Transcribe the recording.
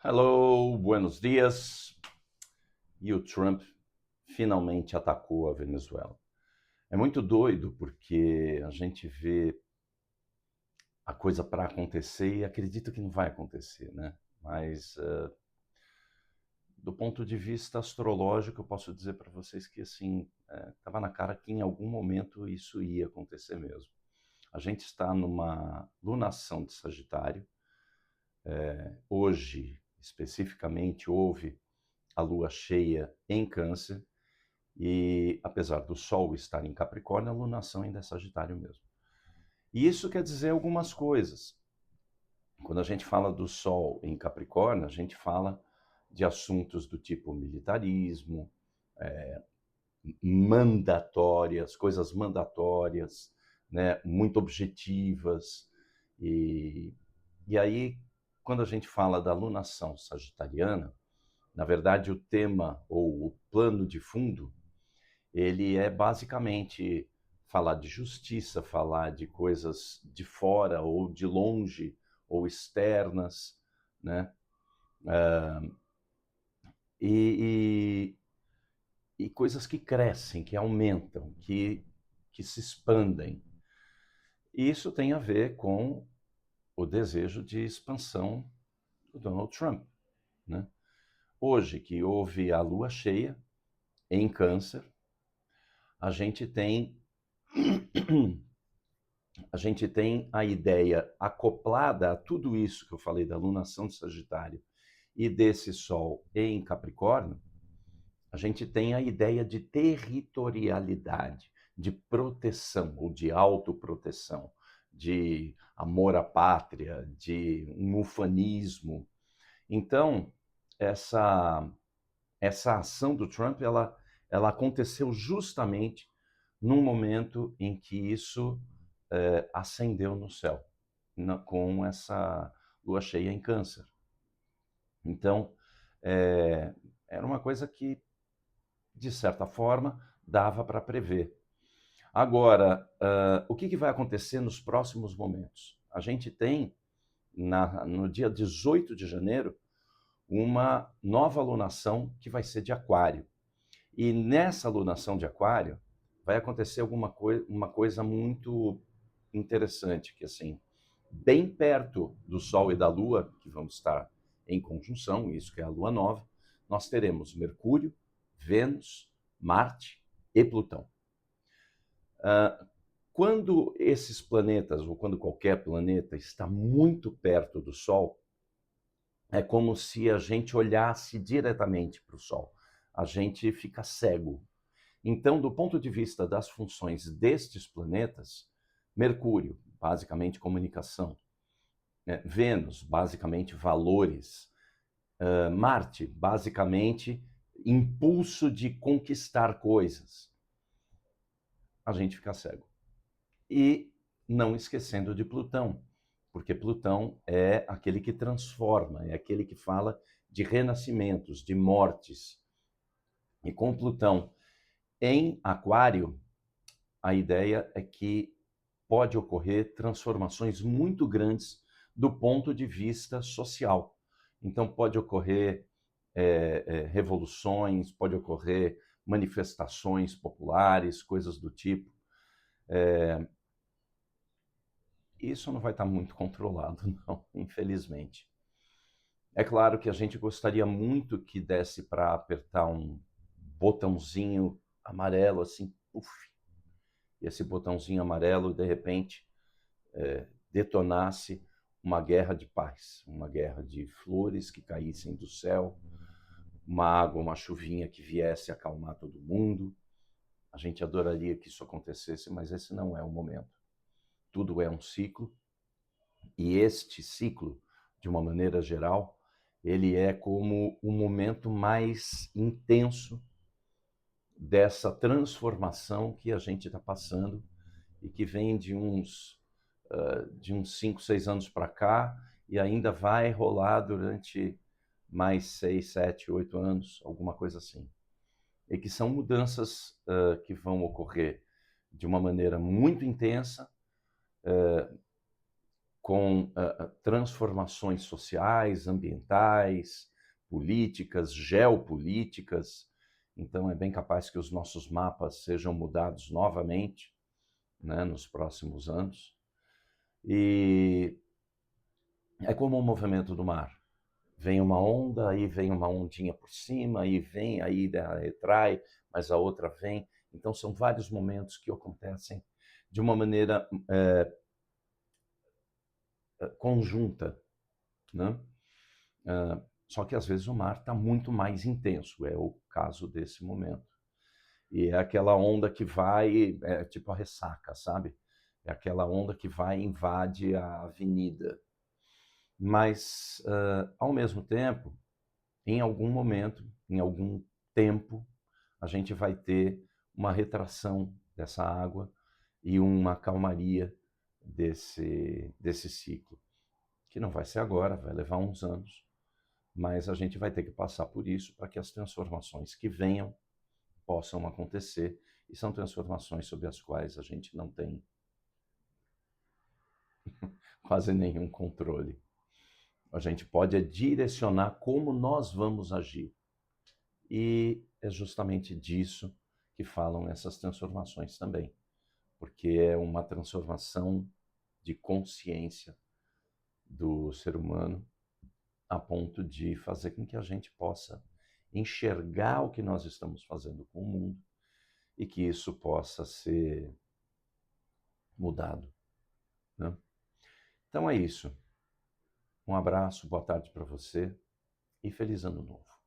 Hello, buenos dias. E o Trump finalmente atacou a Venezuela. É muito doido porque a gente vê a coisa para acontecer e acredita que não vai acontecer, né? Mas do ponto de vista astrológico, eu posso dizer para vocês que assim estava na cara que em algum momento isso ia acontecer mesmo. A gente está numa lunação de Sagitário. Hoje, especificamente, houve a lua cheia em Câncer. E apesar do Sol estar em Capricórnio, a lunação ainda é Sagitário mesmo. E isso quer dizer algumas coisas. Quando a gente fala do Sol em Capricórnio, a gente fala de assuntos do tipo militarismo, mandatórias, coisas mandatórias, né, muito objetivas. E, e aí, quando a gente fala da lunação sagitariana, na verdade, o tema ou o plano de fundo ele é basicamente falar de justiça, falar de coisas de fora ou de longe ou externas, né? E, e coisas que crescem, que aumentam, que se expandem. E isso tem a ver com o desejo de expansão do Donald Trump, né? Hoje, que houve a lua cheia em Câncer, a gente tem a gente tem a ideia acoplada a tudo isso que eu falei da lunação de Sagitário e desse Sol em Capricórnio, a gente tem a ideia de territorialidade, de proteção ou de autoproteção, de amor à pátria, de um ufanismo. Então, essa, essa ação do Trump, ela aconteceu justamente num momento em que isso acendeu no céu, com essa lua cheia em Câncer. Então, é, era uma coisa que, de certa forma, dava para prever. Agora, o que vai acontecer nos próximos momentos? A gente tem, no dia 18 de janeiro, uma nova lunação que vai ser de Aquário. E nessa lunação de Aquário vai acontecer uma coisa muito interessante, que assim, bem perto do Sol e da Lua, que vão estar em conjunção, isso que é a Lua nova, nós teremos Mercúrio, Vênus, Marte e Plutão. Quando esses planetas, ou quando qualquer planeta está muito perto do Sol, é como se a gente olhasse diretamente para o Sol. A gente fica cego. Então, do ponto de vista das funções destes planetas, Mercúrio, basicamente comunicação, Vênus, basicamente valores, Marte, basicamente impulso de conquistar coisas, a gente fica cego. E não esquecendo de Plutão, porque Plutão é aquele que transforma, é aquele que fala de renascimentos, de mortes. E com Plutão em Aquário, a ideia é que pode ocorrer transformações muito grandes do ponto de vista social. Então, pode ocorrer revoluções, pode ocorrer manifestações populares, coisas do tipo. Isso não vai estar muito controlado, não, infelizmente. É claro que a gente gostaria muito que desse para apertar um botãozinho amarelo, assim, uf, e esse botãozinho amarelo, de repente, detonasse uma guerra de paz, uma guerra de flores que caíssem do céu, uma água, uma chuvinha que viesse acalmar todo mundo. A gente adoraria que isso acontecesse, mas esse não é o momento. Tudo é um ciclo, e este ciclo, de uma maneira geral, ele é como o momento mais intenso dessa transformação que a gente está passando e que vem de uns 5, 6 anos para cá e ainda vai rolar durante mais 6, 7, 8 anos, alguma coisa assim. E que são mudanças que vão ocorrer de uma maneira muito intensa, com transformações sociais, ambientais, políticas, geopolíticas. Então, é bem capaz que os nossos mapas sejam mudados novamente, né, nos próximos anos. E é como o movimento do mar. Vem uma onda, aí vem uma ondinha por cima, aí vem, aí retrai, mas a outra vem. Então, são vários momentos que acontecem de uma maneira conjunta, né? Só que às vezes o mar está muito mais intenso, é o caso desse momento. E é aquela onda que vai, é tipo a ressaca, sabe? É aquela onda que vai e invade a avenida. Mas, ao mesmo tempo, em algum momento, em algum tempo, a gente vai ter uma retração dessa água e uma calmaria desse ciclo, que não vai ser agora, vai levar uns anos, mas a gente vai ter que passar por isso para que as transformações que venham possam acontecer, e são transformações sobre as quais a gente não tem quase nenhum controle. A gente pode direcionar como nós vamos agir. E é justamente disso que falam essas transformações também, porque é uma transformação de consciência do ser humano a ponto de fazer com que a gente possa enxergar o que nós estamos fazendo com o mundo e que isso possa ser mudado, né? Então é isso. Um abraço, boa tarde para você e feliz ano novo.